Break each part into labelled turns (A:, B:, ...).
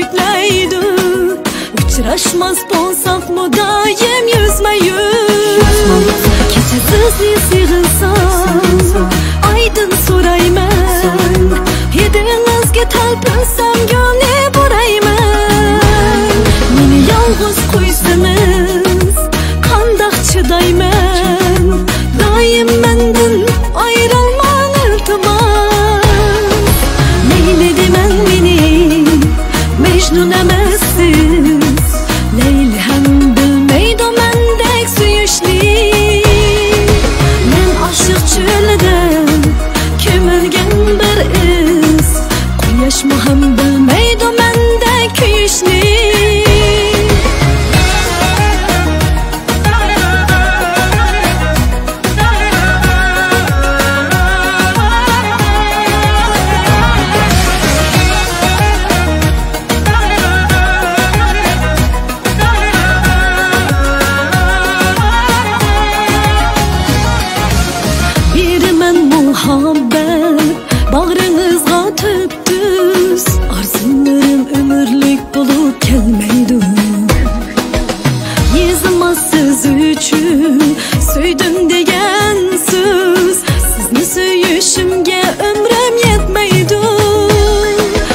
A: yetmeydi. Uçraşmaz bolsak mı daim yüzme yüz. Keçesiz sığınsam aydın sorayman. Hedinizge talpinsam gönle borayman. Meni yalğız koysanız qandaq chidayman. Daim menden ayrılman iltimos. Leyli demen meni Mecnun emassiz. Leyli hem bilmeydi mendek suyuşli. Men aşık çölden kömülgen bir iz. Quyosh mu ham bilmeydi mendek kuyishni. Bağrınızga tüptüz. Arzunlarım ömürlük bulup gelmeydi. Yazılmaz söz üçün söydüm degen söz. Sizni söyüşümge ömrüm yetmeydi.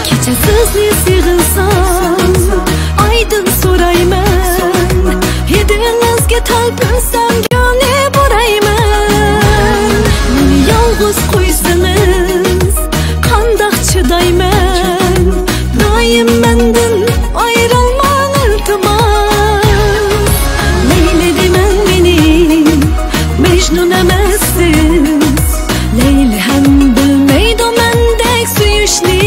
A: Keçesiz sığınsam aydın sorayman. Hedinizge talpinsam gönle borayman. Meni yalğız koysanız qandaq chidayman. Daim menden ayrılman iltimos. Leyli demen meni Mecnun emassiz. Leyli hem bilmeydi mendek suyuşli.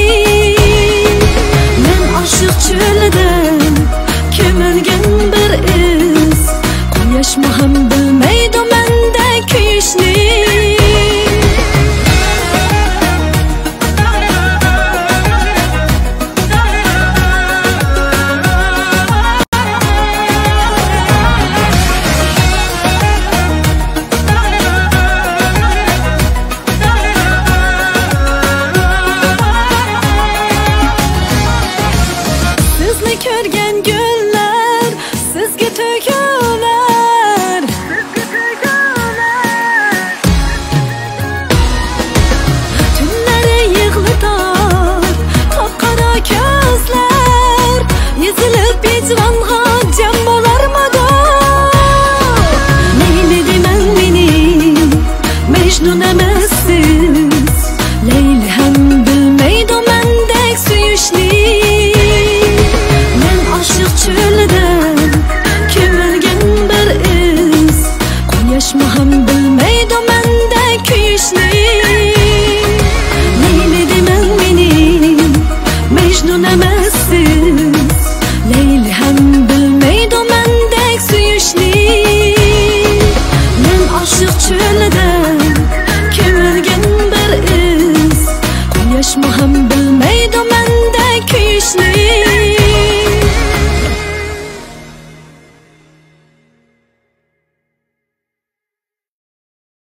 A: Men aşık çölden kömülgen bir iz. Quyosh mu ham bilmeydi mendek kuyishni. Sizni ko'rgan gullar sizga to'kilar. Tunlari yig'latar qop-qora ko'zlar. Ezilib hijronga jam bo'larmidi. Leyli deman meni Mejnun emassiz. Leyli ham bilmeydi mendek suyushni. Çölden kömülgen bir iz. Quyosh mu ham bilmeydi mendek kuyishni. Leyli demen meni Mejnun emassiz. Leyli ham bilmeydi mendek suyushni. Men aşık çölden kömülgen bir iz. Quyosh mu ham